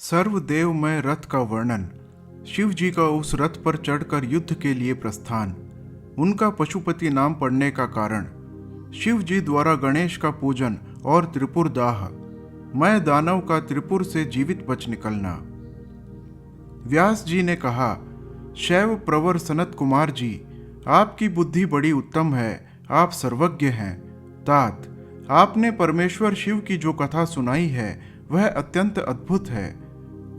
सर्वदेवमय रथ का वर्णन। शिव जी का उस रथ पर चढ़कर युद्ध के लिए प्रस्थान। उनका पशुपति नाम पड़ने का कारण। शिव जी द्वारा गणेश का पूजन और त्रिपुर दाह। मैं दानव का त्रिपुर से जीवित बच निकलना। व्यास जी ने कहा, शैव प्रवर सनत कुमार जी, आपकी बुद्धि बड़ी उत्तम है, आप सर्वज्ञ हैं। तात, आपने परमेश्वर शिव की जो कथा सुनाई है वह अत्यंत अद्भुत है।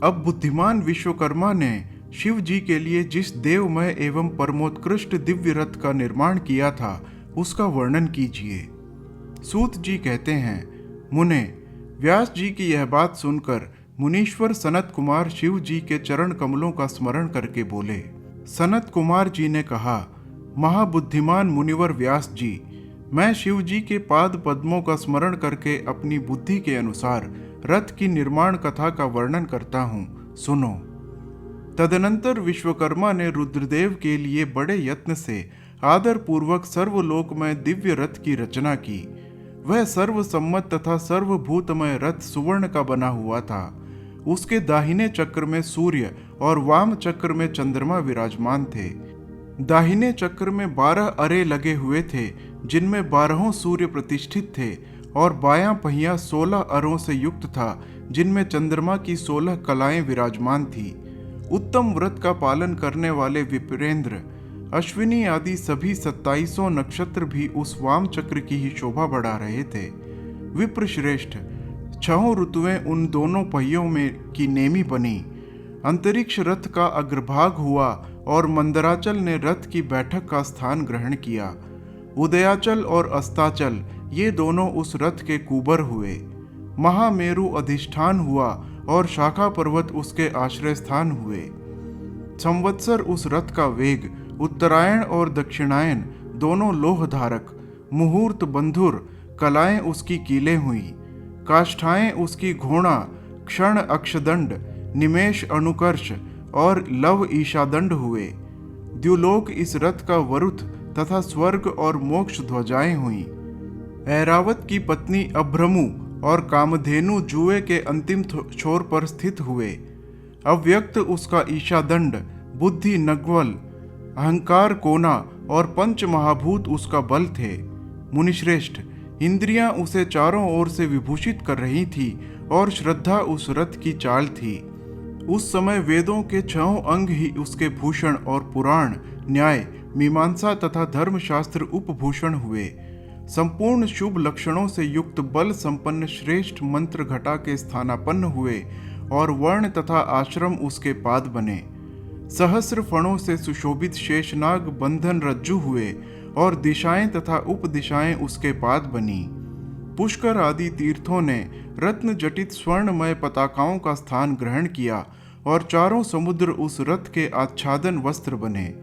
अब बुद्धिमान विश्वकर्मा ने शिव जी के लिए जिस देवमय एवं परमोत्कृष्ट दिव्य रथ का निर्माण किया था उसका वर्णन कीजिए। सूत जी कहते हैं, मुने, व्यास जी की यह बात सुनकर मुनीश्वर सनत कुमार शिव जी के चरण कमलों का स्मरण करके बोले। सनत कुमार जी ने कहा, महाबुद्धिमान मुनिवर व्यास जी, मैं शिव जी के पाद पद्मों का स्मरण करके अपनी बुद्धि के अनुसार रथ की निर्माण कथा का वर्णन करता हूँ, सुनो। तदनंतर विश्वकर्मा ने रुद्रदेव के लिए बड़े यत्न से आदर पूर्वक सर्वलोकमय दिव्य रथ की रचना की। वह सर्वसम्मत तथा सर्वभूतमय रथ सुवर्ण का बना हुआ था। उसके दाहिने चक्र में सूर्य और वाम चक्र में चंद्रमा विराजमान थे। दाहिने चक्र में 12 अरे लगे हुए थे, जिनमें 12 सूर्य प्रतिष्ठित थे, और बायां पहिया 16 अरों से युक्त था, जिनमें चंद्रमा की 16 कलाएं विराजमान थी। उत्तम व्रत का पालन करने वाले विप्रेंद्र, अश्विनी आदि सभी 27 नक्षत्र भी उस वाम चक्र की ही शोभा बढ़ा रहे थे। विप्र श्रेष्ठ, 6 ऋतुएं उन दोनों पहियों में की नेमी बनी। अंतरिक्ष रथ का अग्रभाग हुआ और मंदराचल ने रथ की बैठक का स्थान ग्रहण किया। उदयाचल और अस्ताचल ये दोनों उस रथ के कुबर हुए। महामेरु अधिष्ठान हुआ और शाखा पर्वत उसके आश्रय स्थान हुए। संवत्सर उस रथ का वेग, उत्तरायण और दक्षिणायन दोनों लोह धारक, मुहूर्त बंधुर कलाएं उसकी कीलें हुई। काष्ठाएं उसकी घोड़ा, क्षण अक्षदंड, निमेष अनुकर्ष और लव ईशादंड हुए। द्युलोक इस रथ का वरुथ तथा स्वर्ग और मोक्ष ध्वजाएं हुई। ऐरावत की पत्नी अभ्रमु और कामधेनु जुए के अंतिम छोर पर स्थित हुए। अव्यक्त उसका ईशादंड, बुद्धि नग्वल, अहंकार कोना और पंच महाभूत उसका बल थे। मुनिश्रेष्ठ, इंद्रियां उसे चारों ओर से विभूषित कर रही थी और श्रद्धा उस रथ की चाल थी। उस समय वेदों के 6 अंग ही उसके भूषण और पुराण, न्याय, मीमांसा तथा धर्मशास्त्र उपभूषण हुए। संपूर्ण शुभ लक्षणों से युक्त बल संपन्न श्रेष्ठ मंत्र घटा के स्थानापन्न हुए और वर्ण तथा आश्रम उसके पाद बने। सहस्र फणों से सुशोभित शेषनाग बंधन रज्जु हुए और दिशाएं तथा उपदिशाएं उसके पाद बनी। पुष्कर आदि तीर्थों ने रत्न जटित स्वर्णमय पताकाओं का स्थान ग्रहण किया और चारों समुद्र उस रथ के आच्छादन वस्त्र बने।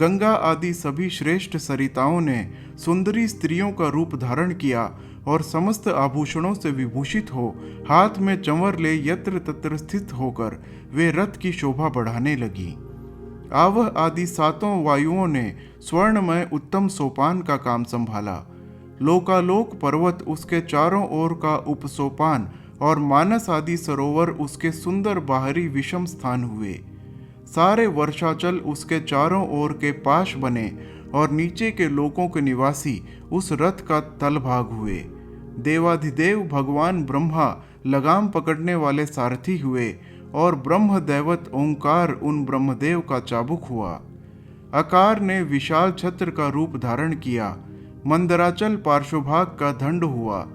गंगा आदि सभी श्रेष्ठ सरिताओं ने सुंदरी स्त्रियों का रूप धारण किया और समस्त आभूषणों से विभूषित हो हाथ में चंवर ले यत्र तत्र स्थित होकर वे रथ की शोभा बढ़ाने लगी। आवह आदि 7 वायुओं ने स्वर्णमय उत्तम सोपान का काम संभाला। लोकालोक पर्वत उसके चारों ओर का उपसोपान और मानस आदि सरोवर उसके सुंदर बाहरी विषम स्थान हुए। सारे वर्षाचल उसके चारों ओर के पाश बने और नीचे के लोकों के निवासी उस रथ का तलभाग हुए। देवाधिदेव भगवान ब्रह्मा लगाम पकड़ने वाले सारथी हुए और ब्रह्म दैवत ओंकार उन ब्रह्मदेव का चाबुक हुआ। आकार ने विशाल छत्र का रूप धारण किया। मंदराचल पार्श्वभाग का दंड हुआ।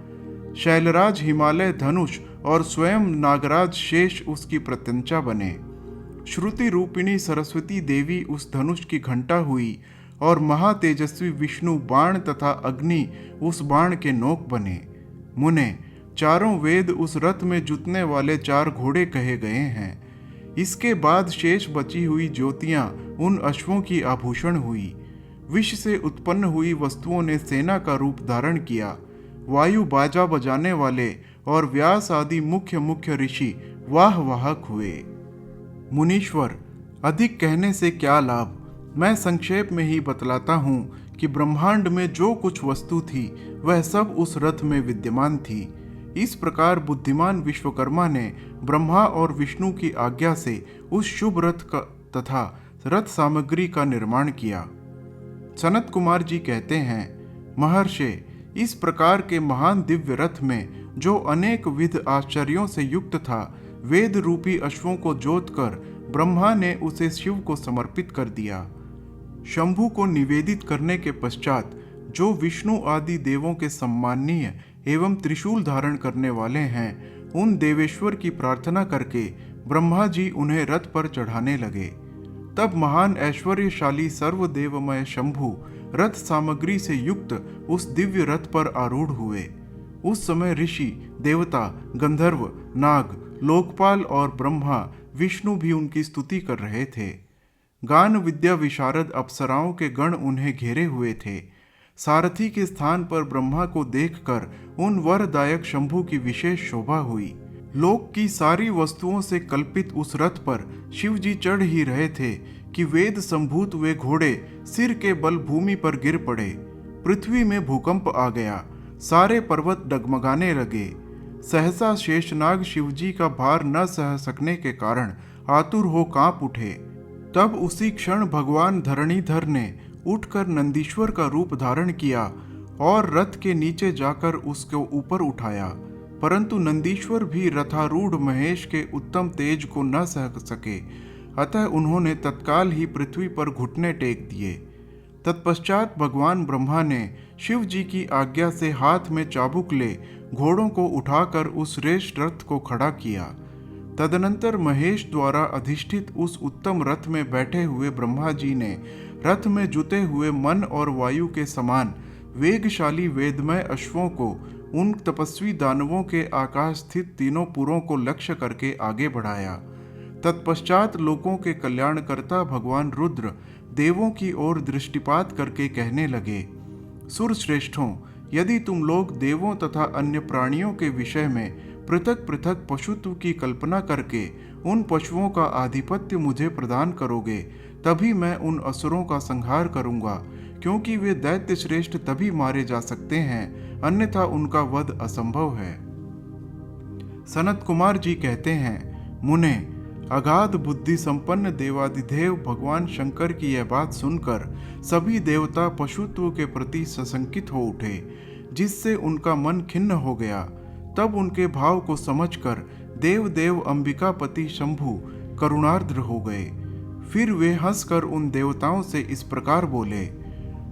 शैलराज हिमालय धनुष और स्वयं नागराज शेष उसकी प्रत्यंचा बने। श्रुति रूपिणी सरस्वती देवी उस धनुष की घंटा हुई और महातेजस्वी विष्णु बाण तथा अग्नि उस बाण के नोक बने। मुने, चारों वेद उस रथ में जुतने वाले 4 घोड़े कहे गए हैं। इसके बाद शेष बची हुई ज्योतियां उन अश्वों की आभूषण हुई। विष से उत्पन्न हुई वस्तुओं ने सेना का रूप धारण किया। वायु बाजा बजाने वाले और व्यास आदि मुख्य मुख्य ऋषि वाह वाहक हुए। मुनीश्वर, अधिक कहने से क्या लाभ, मैं संक्षेप में ही बतलाता हूँ कि ब्रह्मांड में जो कुछ वस्तु थी वह सब उस रथ में विद्यमान थी। इस प्रकार बुद्धिमान विश्वकर्मा ने ब्रह्मा और विष्णु की आज्ञा से उस शुभ रथ का तथा रथ सामग्री का निर्माण किया। सनत कुमार जी कहते हैं, महर्षि, इस प्रकार के महान दिव्य रथ में जो अनेक विध आश्चर्यों से युक्त था, वेद रूपी अश्वों को जोतकर ब्रह्मा ने उसे शिव को समर्पित कर दिया। शंभु को निवेदित करने के पश्चात जो विष्णु आदि देवों के सम्माननीय एवं त्रिशूल धारण करने वाले हैं, उन देवेश्वर की प्रार्थना करके ब्रह्मा जी उन्हें रथ पर चढ़ाने लगे। तब महान ऐश्वर्यशाली सर्वदेवमय शंभु रथ सामग्री से युक्त उस दिव्य रथ पर आरूढ़ हुए। उस समय ऋषि, देवता, गंधर्व, नाग, लोकपाल और ब्रह्मा विष्णु भी उनकी स्तुति कर रहे थे। गान विद्या विशारद अप्सराओं के गण उन्हें घेरे हुए थे। सारथी के स्थान पर ब्रह्मा को देखकर उन वरदायक शंभु की विशेष शोभा हुई। लोक की सारी वस्तुओं से कल्पित उस रथ पर शिव जी चढ़ ही रहे थे कि वेद संभूत वे घोड़े सिर के बल भूमि पर गिर पड़े। पृथ्वी में भूकंप आ गया, सारे पर्वत डगमगाने लगे। सहसा शेषनाग शिव जी का भार न सह सकने के कारण आतुर हो कांप उठे। तब उसी क्षण भगवान धरणीधर ने उठकर नंदीश्वर का रूप धारण किया और रथ के नीचे जाकर उसको ऊपर उठाया, परंतु नंदीश्वर भी रथारूढ़ महेश के उत्तम तेज को न सह सके, अतः उन्होंने तत्काल ही पृथ्वी पर घुटने टेक दिए। तत्पश्चात भगवान ब्रह्मा ने शिव जी की आज्ञा से हाथ में चाबुक ले घोड़ों को उठाकर उस श्रेष्ठ रथ को खड़ा किया। तदनंतर महेश द्वारा अधिष्ठित उस उत्तम रथ में बैठे हुए ब्रह्मा जी ने रथ में जुते हुए मन और वायु के समान वेगशाली वेदमय अश्वों को उन तपस्वी दानवों के आकाश स्थित तीनों पुरों को लक्ष्य करके आगे बढ़ाया। तत्पश्चात लोकों के कल्याणकर्ता भगवान रुद्र देवों की ओर दृष्टिपात करके कहने लगे, सुर श्रेष्ठों, यदि तुम लोग देवों तथा अन्य प्राणियों के विषय में पृथक पृथक पशुत्व की कल्पना करके उन पशुओं का आधिपत्य मुझे प्रदान करोगे, तभी मैं उन असुरों का संहार करूंगा, क्योंकि वे दैत्य श्रेष्ठ तभी मारे जा सकते हैं, अन्यथा उनका वध असंभव है। सनत कुमार जी कहते हैं, मुने, अगाध बुद्धि संपन्न देवादिदेव भगवान शंकर की यह बात सुनकर सभी देवता पशुत्व के प्रति सशंकित हो उठे, जिससे उनका मन खिन्न हो गया। तब उनके भाव को समझकर देव अंबिकापति शंभु करुणार्द्र हो गए। फिर वे हंसकर उन देवताओं से इस प्रकार बोले।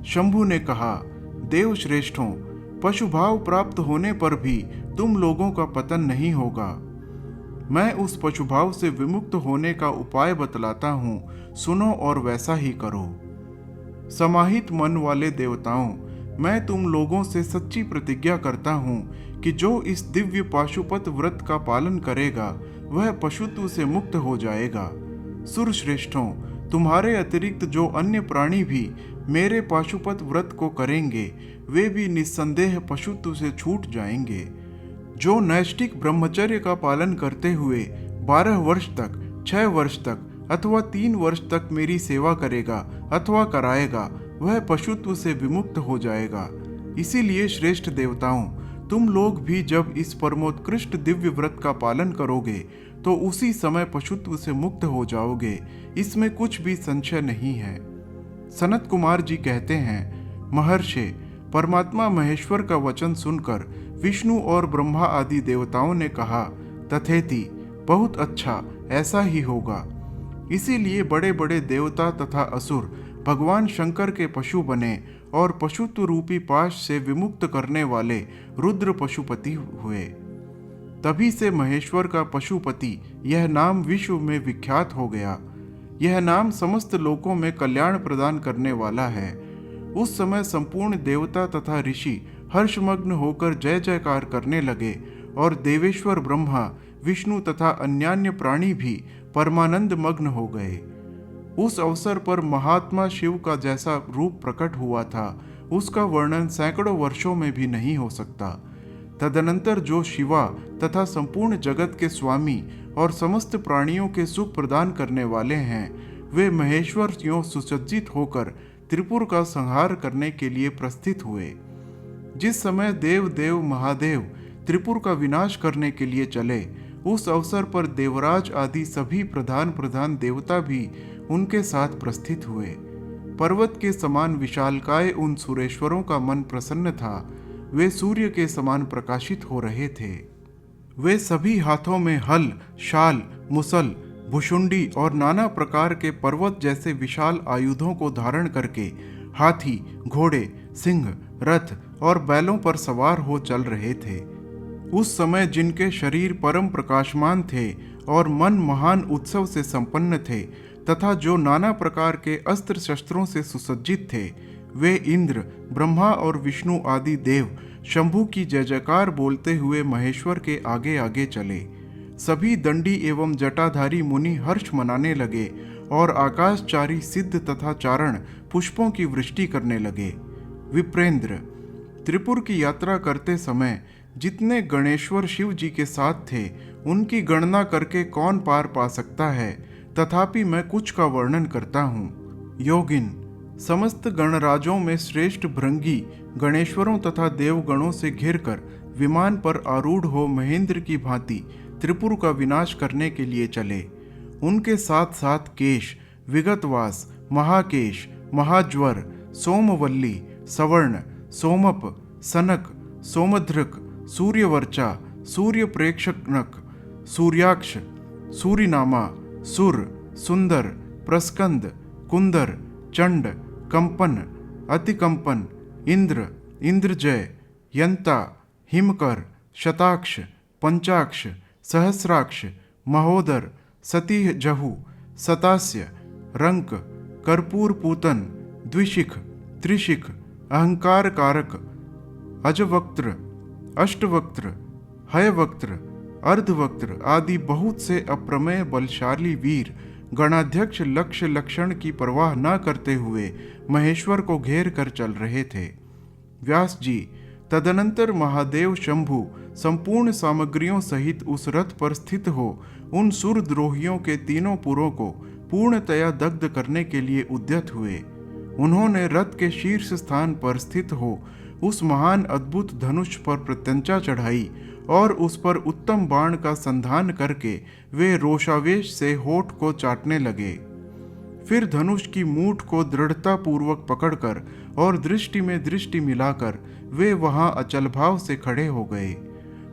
शंभु ने कहा, देव श्रेष्ठों, पशु भाव प्राप्त होने पर भी तुम लोगों का पतन नहीं होगा। मैं उस पशुभाव से विमुक्त होने का उपाय बतलाता हूँ, सुनो और वैसा ही करो। समाहित मन वाले देवताओं, मैं तुम लोगों से सच्ची प्रतिज्ञा करता हूँ कि जो इस दिव्य पाशुपत व्रत का पालन करेगा वह पशुत्व से मुक्त हो जाएगा। सुर श्रेष्ठों, तुम्हारे अतिरिक्त जो अन्य प्राणी भी मेरे पाशुपत व्रत को करेंगे वे भी निस्संदेह पशुत्व से छूट जाएंगे। जो नैष्ठिक ब्रह्मचर्य का पालन करते हुए 12 वर्ष तक, 6 वर्ष तक अथवा 3 वर्ष तक मेरी सेवा करेगा अथवा कराएगा, वह पशुत्व से विमुक्त हो जाएगा। इसीलिए श्रेष्ठ देवताओं, तुम लोग भी जब इस परमोत्कृष्ट दिव्य व्रत का पालन करोगे तो उसी समय पशुत्व से मुक्त हो जाओगे, इसमें कुछ भी संशय नहीं है। सनत कुमार जी कहते हैं, महर्षि, परमात्मा महेश्वर का वचन सुनकर विष्णु और ब्रह्मा आदि देवताओं ने कहा, तथेति, बहुत अच्छा, ऐसा ही होगा। इसीलिए बड़े बड़े देवता तथा असुर भगवान शंकर के पशु बने और पशुत्व रूपी पाश से विमुक्त करने वाले रुद्र पशुपति हुए। तभी से महेश्वर का पशुपति यह नाम विश्व में विख्यात हो गया। यह नाम समस्त लोकों में कल्याण प्रदान करने वाला है। उस समय संपूर्ण देवता तथा ऋषि हर्षमग्न होकर जय जयकार करने लगे और देवेश्वर ब्रह्मा, विष्णु तथा अन्यान्य प्राणी भी परमानंद मग्न हो गए। उस अवसर पर महात्मा शिव का जैसा रूप प्रकट हुआ था, उसका वर्णन सैकड़ों वर्षों में भी नहीं हो सकता। तदनंतर जो शिवा तथा संपूर्ण जगत के स्वामी और समस्त प्राणियों के सुख प्रदान करने वाले हैं, वे महेश्वर यों सुसज्जित होकर त्रिपुर का संहार करने के लिए प्रस्थित हुए। जिस समय देव महादेव त्रिपुर का विनाश करने के लिए चले। उस अवसर पर देवराज आदि सभी प्रधान देवता भी उनके साथ प्रस्थित हुए। पर्वत के समान विशालकाय उन सुरेश्वरों का मन प्रसन्न था। वे सूर्य के समान प्रकाशित हो रहे थे। वे सभी हाथों में हल, शाल, मुसल, भुशुंडी और नाना प्रकार के पर्वत जैसे विशाल आयुधों को धारण करके हाथी, घोड़े, सिंह, रथ और बैलों पर सवार हो चल रहे थे। उस समय जिनके शरीर परम प्रकाशमान थे और मन महान उत्सव से संपन्न थे तथा जो नाना प्रकार के अस्त्र शस्त्रों से सुसज्जित थे, वे इंद्र, ब्रह्मा और विष्णु आदि देव शंभु की जय जयकार बोलते हुए महेश्वर के आगे आगे चले। सभी दंडी एवं जटाधारी मुनि हर्ष मनाने लगे और आकाशचारी सिद्ध तथा चारण पुष्पों की वृष्टि करने लगे। विप्रेंद्र, त्रिपुर की यात्रा करते समय जितने गणेश्वर शिव जी के साथ थे, उनकी गणना करके कौन पार पा सकता है, तथापि मैं कुछ का वर्णन करता हूँ। योगिन, समस्त गणराजों में श्रेष्ठ भृंगी गणेश्वरों तथा देवगणों से घिरकर विमान पर आरूढ़ हो महेंद्र की भांति त्रिपुर का विनाश करने के लिए चले। उनके साथ साथ केश, विगतवास, महाकेश, महाज्वर, सोमवल्ली, सवर्ण, सोमप, सनक, सोमधृक, सूर्यवर्चा, सूर्य प्रेक्षणक, सूर्याक्ष, सूर्यनामा, सुर, सुंदर, प्रस्कंद, कुंदर, चंड, कंपन, अतिकंपन, इंद्र, इंद्रजय, यंता, हिमकर, शताक्ष, पंचाक्ष, सहस्राक्ष, महोदर, सतीजहु, सतास्य, रंक, कर्पूर पूतन, द्विशिख, त्रिशिख, अहंकार कारक, अजवक्त्र, अष्टवक्त्र, हयवक्त्र, अर्धवक्त्र आदि बहुत से अप्रमेय बलशाली वीर गणाध्यक्ष लक्ष्य लक्षण की परवाह न करते हुए महेश्वर को घेर कर चल रहे थे। व्यास जी, तदनंतर महादेव शंभु संपूर्ण सामग्रियों सहित उस रथ पर स्थित हो उन सुरद्रोहियों के तीनों पुरों को पूर्णतया दग्ध करने के लिए उद्यत हुए। उन्होंने रथ के शीर्ष स्थान पर स्थित हो उस महान अद्भुत धनुष पर प्रत्यंचा चढ़ाई और उस पर उत्तम बाण का संधान करके वे रोषावेश से होठ को चाटने लगे। फिर धनुष की मूठ को दृढ़ता पूर्वक पकड़कर और दृष्टि में दृष्टि मिलाकर वे वहां अचल भाव से खड़े हो गए।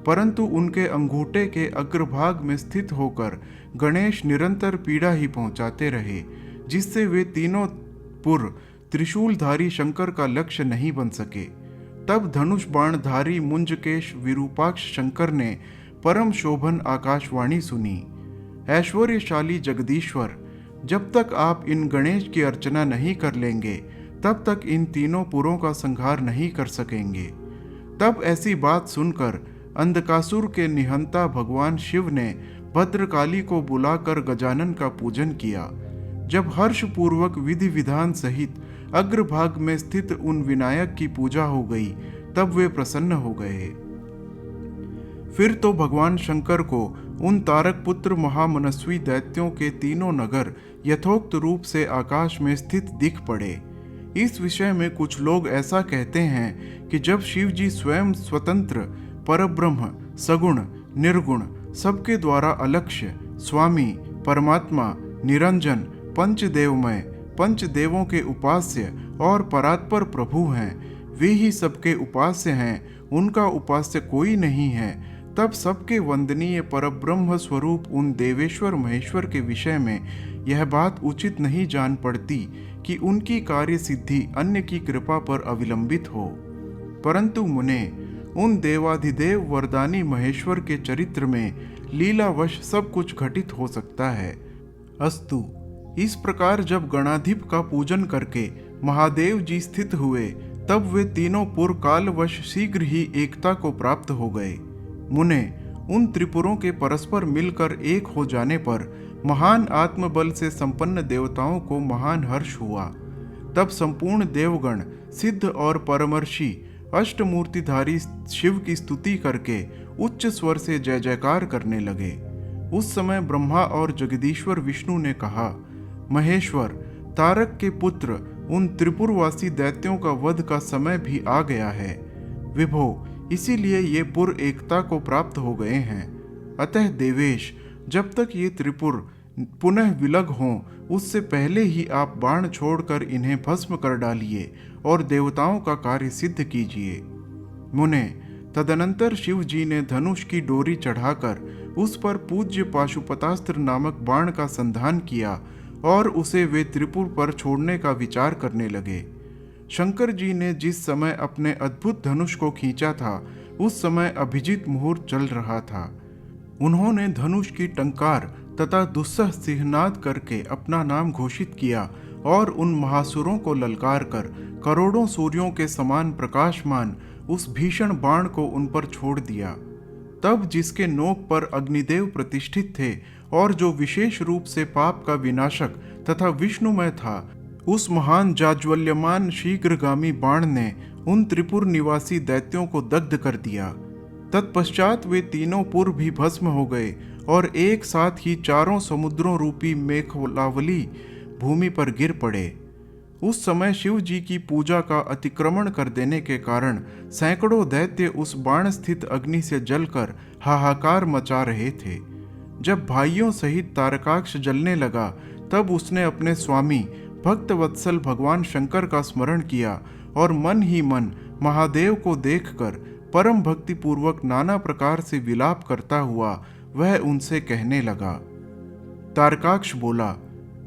परंतु उनके अंगूठे के अग्रभाग में स्थित होकर गणेश निरंतर पीड़ा ही पहुंचाते रहे, जिससे वे तीनों पुर त्रिशूलधारी शंकर का लक्ष्य नहीं बन सके। तब धनुष बाणधारी मुंजकेश विरूपाक्ष शंकर ने परम शोभन आकाशवाणी सुनी। ऐश्वर्यशाली जगदीश्वर, जब तक आप इन गणेश की अर्चना नहीं कर लेंगे, तब तक इन तीनों पुरों का संहार नहीं कर सकेंगे। तब ऐसी बात सुनकर अंधकासुर के निहंता भगवान शिव ने भद्रकाली को बुलाकर गजानन का पूजन किया। जब हर्षपूर्वक विधि विधान सहित अग्रभाग में स्थित उन विनायक की पूजा हो गई, तब वे प्रसन्न हो गए। फिर तो भगवान शंकर को उन तारक पुत्र महामनस्वी दैत्यों के तीनों नगर यथोक्त रूप से आकाश में स्थित दिख पड़े। इस विषय में कुछ लोग ऐसा कहते हैं कि जब शिव जी स्वयं स्वतंत्र, परब्रह्म, सगुण, निर्गुण, सबके द्वारा अलक्ष्य, स्वामी, परमात्मा, निरंजन, पंचदेवमय, पंचदेवों के उपास्य और परात्पर प्रभु हैं, वे ही सबके उपास्य हैं, उनका उपास्य कोई नहीं है, तब सबके वंदनीय परब्रह्म स्वरूप उन देवेश्वर महेश्वर के विषय में यह बात उचित नहीं जान पड़ती कि उनकी कार्य सिद्धि अन्य की कृपा पर अविलंबित हो। परंतु मुने, उन देवाधिदेव वरदानी महेश्वर के चरित्र में लीलावश सब कुछ घटित हो सकता है। अस्तु, इस प्रकार जब गणाधिप का पूजन करके महादेव जी स्थित हुए, तब वे तीनों पुर कालवश शीघ्र ही एकता को प्राप्त हो गए। मुने, उन त्रिपुरों के परस्पर मिलकर एक हो जाने पर महान आत्मबल से संपन्न देवताओं को महान हर्ष हुआ। तब संपूर्ण देवगण, सिद्ध और परमर्षि अष्टमूर्तिधारी शिव की स्तुति करके उच्च स्वर से जय जयकार करने लगे। उस समय ब्रह्मा और जगदीश्वर विष्णु ने कहा, महेश्वर, तारक के पुत्र, उन त्रिपुरवासी दैत्यों का वध का समय भी आ गया है। विभो, इसीलिए ये पुर एकता को प्राप्त हो गए हैं। अतः देवेश, जब तक ये त्रिपुर पुनः विलग हों, उससे पहले ही आप बाण छोड़कर इन्हें भस्म कर डालिए और देवताओं का कार्य सिद्ध कीजिए। मुने, तदनंतर शिव जी ने धनुष की डोरी चढ़ाकर उस पर पूज्य पाशुपतास्त्र नामक बाण का संधान किया और उसे वे त्रिपुर पर छोड़ने का विचार करने लगे। शंकर जी ने जिस समय अपने अद्भुत धनुष को खींचा था, उस समय अभिजीत मुहूर्त चल रहा था। उन्होंने धनुष की टंकार तथा दुस्सह सिंहनाद करके अपना नाम घोषित किया और उन महासुरों को ललकार कर करोड़ों सूर्यों के समान प्रकाशमान उस भीषण बाण को उन पर छोड़ दिया। तब जिसके नोक पर अग्निदेव प्रतिष्ठित थे और जो विशेष रूप से पाप का विनाशक तथा विष्णुमय था, उस महान जाज्वल्यमान शीघ्रगामी बाण ने उन त्रिपुर निवासी दैत्यों को दग्ध कर दिया। तत्पश्चात वे तीनों पुर भी भस्म हो गए और एक साथ ही चारों समुद्रों रूपी मेखलावली भूमि पर गिर पड़े। उस समय शिव जी की पूजा का अतिक्रमण कर देने के कारण सैकड़ों दैत्य उस बाण स्थित अग्नि से जलकर हाहाकार मचा रहे थे। जब भाइयों सहित तारकाक्ष जलने लगा, तब उसने अपने स्वामी भक्त वत्सल भगवान शंकर का स्मरण किया और मन ही मन महादेव को देखकर परम भक्ति पूर्वक नाना प्रकार से विलाप करता हुआ वह उनसे कहने लगा। तारकाक्ष बोला,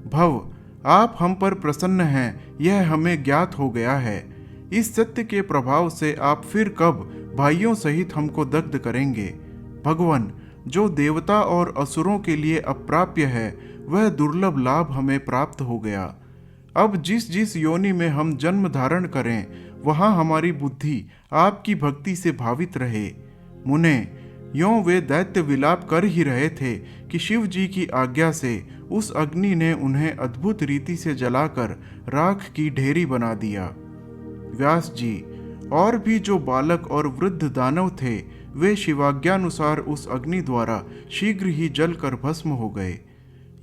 भव, आप हम पर प्रसन्न हैं, यह हमें ज्ञात हो गया है। इस सत्य के प्रभाव से आप फिर कब भाइयों सहित हमको दग्ध करेंगे? भगवान, जो देवता और असुरों के लिए अप्राप्य है, वह दुर्लभ लाभ हमें प्राप्त हो गया। अब जिस जिस योनि में हम जन्म धारण करें, वहां हमारी बुद्धि आपकी भक्ति से भावित रहे। मुने, यों वे दैत्य विलाप कर ही रहे थे कि शिव जी की आज्ञा से उस अग्नि ने उन्हें अद्भुत रीति से जलाकर राख की ढेरी बना दिया। व्यास जी और भी जो बालक और वृद्ध दानव थे, वे शिवाज्ञानुसार उस अग्नि द्वारा शीघ्र ही जलकर भस्म हो गए।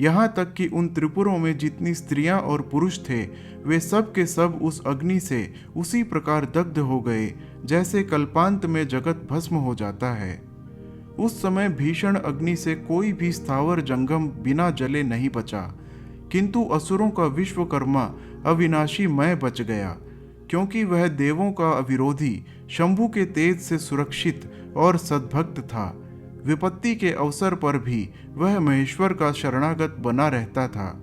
यहाँ तक कि उन त्रिपुरों में जितनी स्त्रियां और पुरुष थे, वे सब के सब उस अग्नि से उसी प्रकार दग्ध हो गए जैसे कल्पांत में जगत भस्म हो जाता है। उस समय भीषण अग्नि से कोई भी स्थावर जंगम बिना जले नहीं बचा, किंतु असुरों का विश्वकर्मा अविनाशी मय बच गया, क्योंकि वह देवों का अविरोधी शंभु के तेज से सुरक्षित और सद्भक्त था। विपत्ति के अवसर पर भी वह महेश्वर का शरणागत बना रहता था।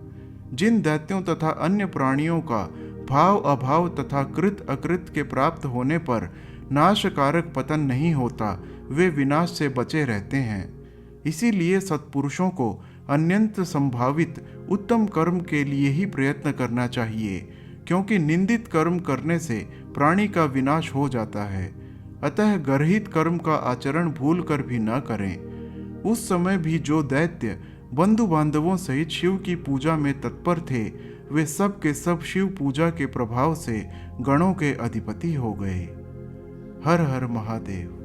जिन दैत्यों तथा अन्य प्राणियों का भाव अभाव तथा कृत अकृत के प्राप्त होने पर नाशकारक पतन नहीं होता, वे विनाश से बचे रहते हैं। इसीलिए सत्पुरुषों को अत्यंत संभावित उत्तम कर्म के लिए ही प्रयत्न करना चाहिए, क्योंकि निंदित कर्म करने से प्राणी का विनाश हो जाता है। अतः गर्हित कर्म का आचरण भूल कर भी न करें। उस समय भी जो दैत्य बंधु बांधवों सहित शिव की पूजा में तत्पर थे, वे सब के सब शिव पूजा के प्रभाव से गणों के अधिपति हो गए। हर हर महादेव।